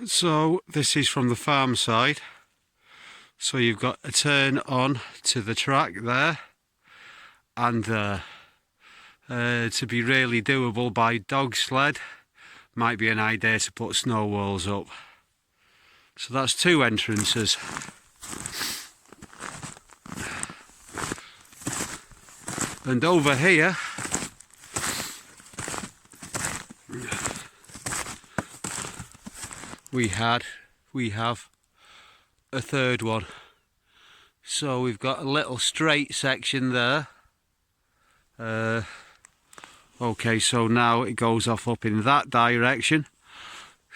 So this is from the farm side. So you've got a turn on to the track there and there. To be really doable by dog sled, might be an idea to put snow walls up. So that's two entrances. And over here we have a third one. So we've got a little straight section there. Okay, so now it goes off up in that direction.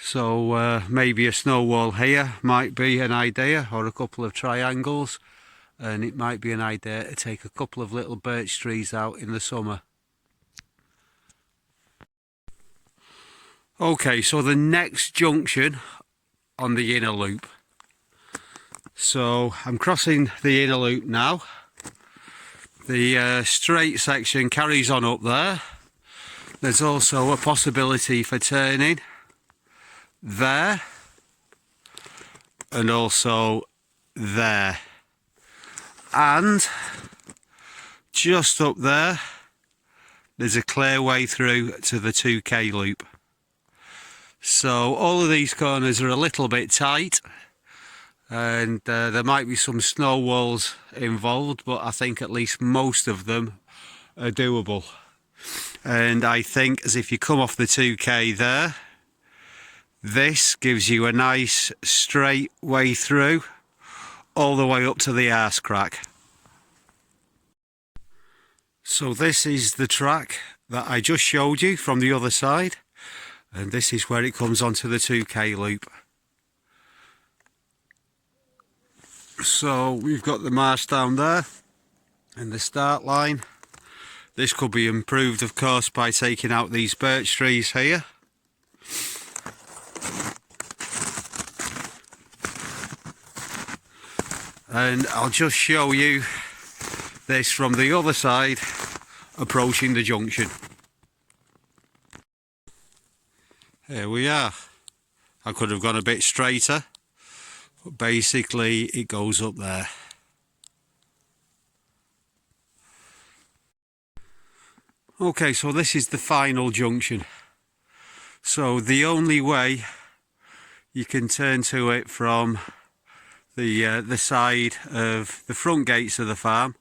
So maybe a snow wall here might be an idea, or a couple of triangles, and it might be an idea to take a couple of little birch trees out in the summer. Okay, so the next junction on the inner loop. So I'm crossing the inner loop now. The straight section carries on up there. There's also a possibility for turning there and also there. And just up there, there's a clear way through to the 2K loop. So all of these corners are a little bit tight, and there might be some snow walls involved, but I think at least most of them are doable. And I think as if you come off the 2K there, this gives you a nice straight way through all the way up to the arse crack. So this is the track that I just showed you from the other side, and this is where it comes onto the 2K loop. So we've got the marsh down there and the start line. This could be improved, of course, by taking out these birch trees here. And I'll just show you this from the other side, approaching the junction. Here we are. I could have gone a bit straighter, but basically it goes up there. Okay, so this is the final junction. So the only way you can turn to it from the side of the front gates of the farm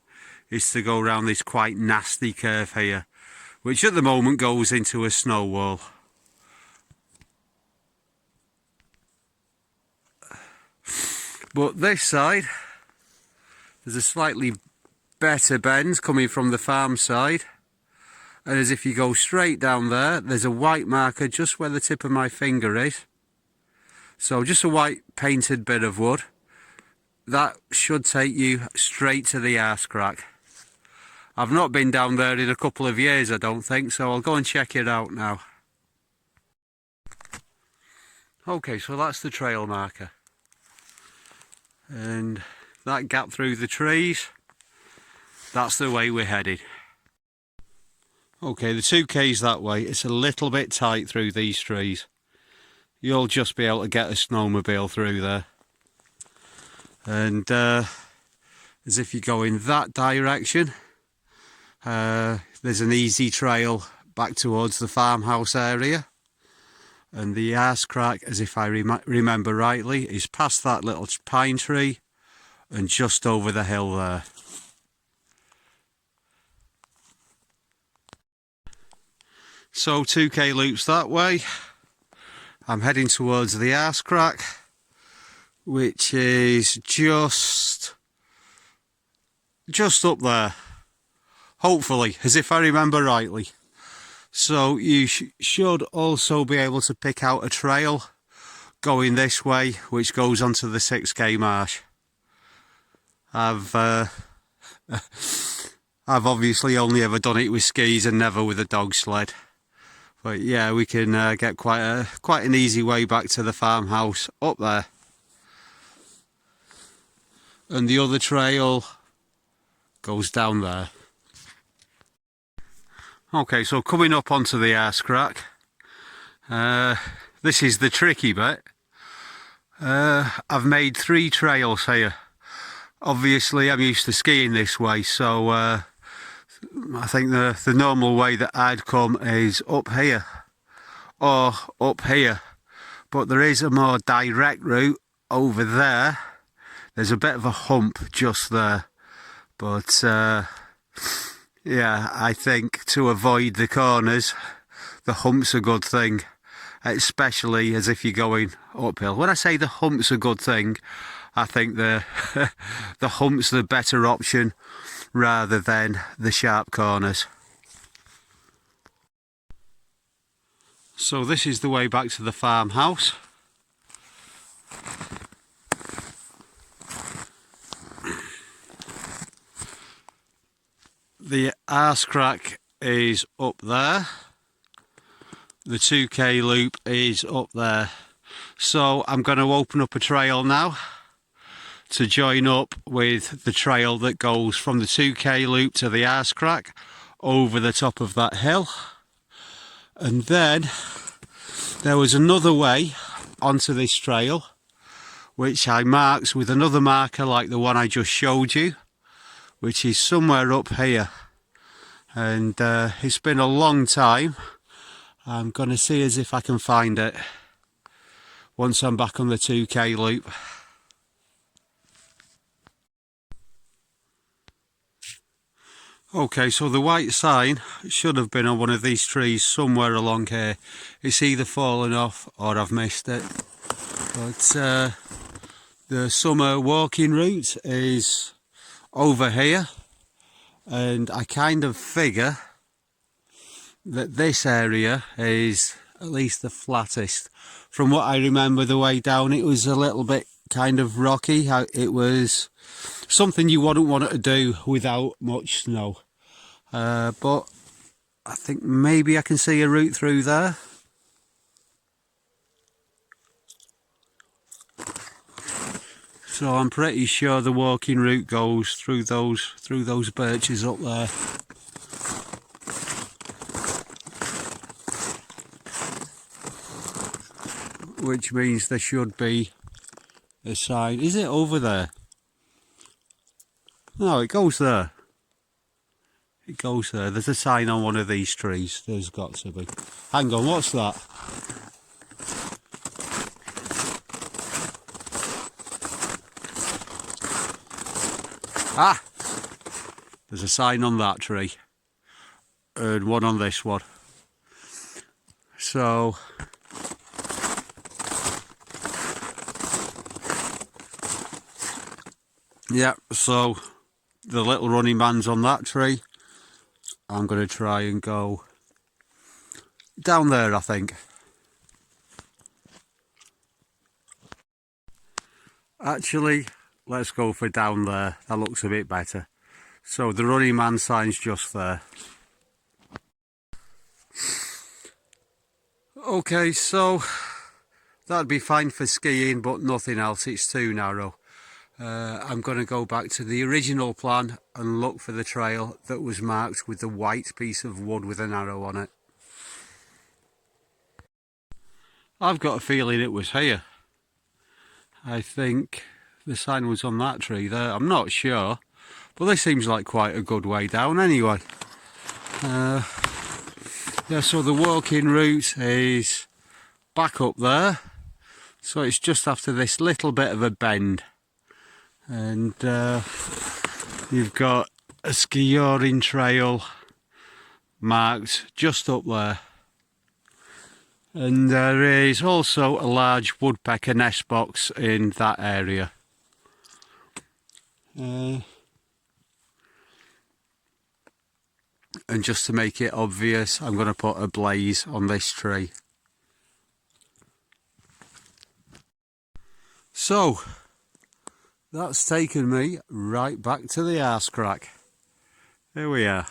is to go around this quite nasty curve here, which at the moment goes into a snow wall. But this side, there's a slightly better bend coming from the farm side. And as if you go straight down there, there's a white marker just where the tip of my finger is. So just a white painted bit of wood. That should take you straight to the arse crack. I've not been down there in a couple of years, I don't think, so I'll go and check it out now. Okay, so that's the trail marker. And that gap through the trees, that's the way we're headed. Okay, the 2K's that way. It's a little bit tight through these trees. You'll just be able to get a snowmobile through there. And as if you go in that direction, there's an easy trail back towards the farmhouse area. And the arse crack, as if I remember rightly, is past that little pine tree and just over the hill there. So 2K loops that way. I'm heading towards the arse crack, which is just up there, hopefully, as if I remember rightly. So you should also be able to pick out a trail going this way, which goes onto the 6K marsh. I've obviously only ever done it with skis and never with a dog sled. But yeah, we can get quite an easy way back to the farmhouse up there. And the other trail goes down there. Okay, so coming up onto the arse crack, this is the tricky bit. I've made 3 trails here. Obviously I'm used to skiing this way, so I think the normal way that I'd come is up here or up here, but there is a more direct route over there. There's a bit of a hump just there, but yeah, I think to avoid the corners, the hump's a good thing, especially as if you're going uphill. When I say the hump's a good thing, I think the the hump's the better option rather than the sharp corners. So this is the way back to the farmhouse. The arse crack is up there. The 2k loop is up there. So I'm going to open up a trail now to join up with the trail that goes from the 2k loop to the arse crack over the top of that hill. And then there was another way onto this trail which I marked with another marker like the one I just showed you, which is somewhere up here, and it's been a long time. I'm going to see as if I can find it once I'm back on the 2k loop. Okay, so the white sign should have been on one of these trees somewhere along here. It's either fallen off or I've missed it. But the summer walking route is over here, and I kind of figure that this area is at least the flattest. From what I remember, the way down it was a little bit kind of rocky. It was something you wouldn't want to do without much snow, but I think maybe I can see a route through there. So I'm pretty sure the walking route goes through those birches up there. Which means there should be a sign. Is it over there? No, it goes there. It goes there. There's a sign on one of these trees. There's got to be. Hang on, what's that? Ah! There's a sign on that tree. And one on this one. So yeah, so the little running man's on that tree. I'm going to try and go down there, I think. Actually, let's go for down there. That looks a bit better. So the running man sign's just there. Okay, so that'd be fine for skiing, but nothing else. It's too narrow. I'm going to go back to the original plan and look for the trail that was marked with the white piece of wood with an arrow on it. I've got a feeling it was here. I think the sign was on that tree there. I'm not sure, but this seems like quite a good way down anyway. Yeah, so the walking route is back up there. So it's just after this little bit of a bend. And you've got a Skiorin trail marked just up there. And there is also a large woodpecker nest box in that area. And just to make it obvious, I'm going to put a blaze on this tree. So that's taken me right back to the arse crack. Here we are.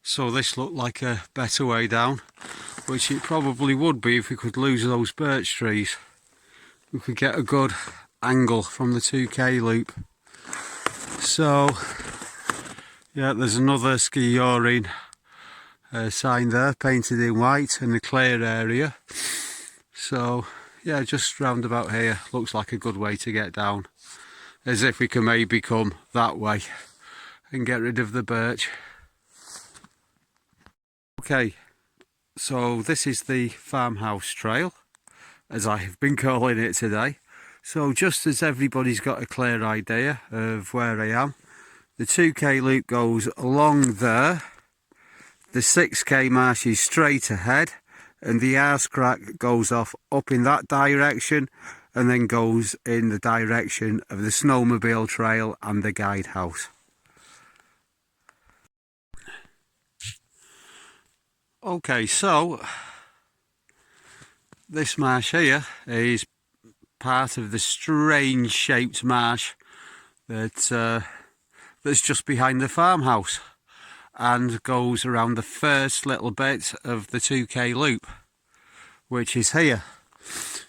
So this looked like a better way down, which it probably would be if we could lose those birch trees. We could get a good angle from the 2k loop. So yeah, there's another Skiorin sign there, painted in white, and the clear area. So yeah, just round about here looks like a good way to get down, as if we can maybe come that way and get rid of the birch. Okay, so this is the farmhouse trail, as I have been calling it today. So just as everybody's got a clear idea of where I am, the 2k loop goes along there, the 6k marsh is straight ahead, and the arse crack goes off up in that direction and then goes in the direction of the snowmobile trail and the guide house. Okay, so this marsh here is part of the strange shaped marsh that's just behind the farmhouse and goes around the first little bit of the 2k loop, which is here.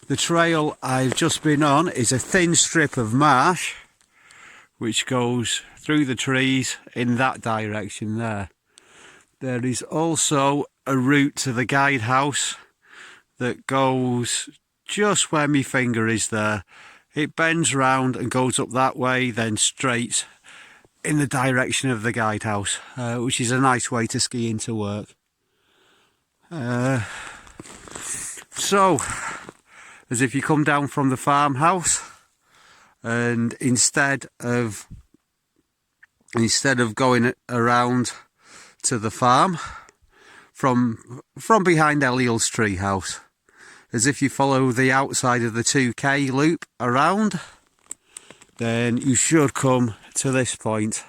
The trail I've just been on is a thin strip of marsh which goes through the trees in that direction there. There is also a route to the guide house that goes just where my finger is there. It bends round and goes up that way, then straight in the direction of the guide house, which is a nice way to ski into work. So, as if you come down from the farmhouse, and instead of going around to the farm from behind Eliel's treehouse, as if you follow the outside of the 2k loop around, then you should come to this point.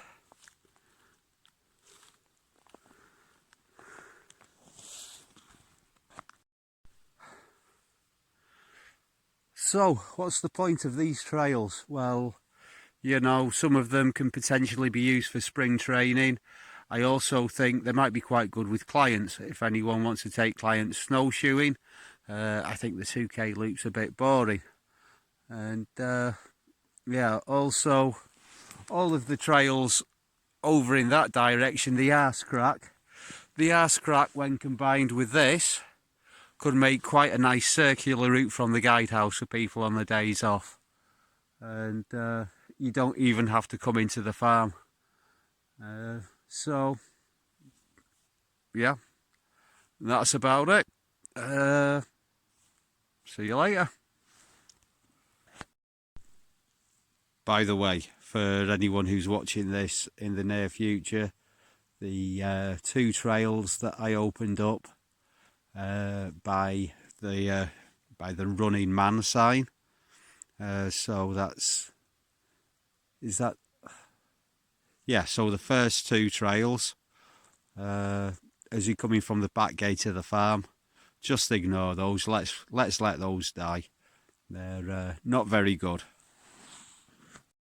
So, what's the point of these trails? Well, you know, some of them can potentially be used for spring training. I also think they might be quite good with clients. If anyone wants to take clients snowshoeing, I think the 2k loop's a bit boring. And yeah, also all of the trails over in that direction, the arse crack when combined with this could make quite a nice circular route from the guide house for people on the days off. And you don't even have to come into the farm. So yeah, that's about it. See you later. By the way, for anyone who's watching this in the near future, the two trails that I opened up by the Running Man sign. So so the first two trails, as you're coming from the back gate of the farm, just ignore those. Let's let those die. They're not very good.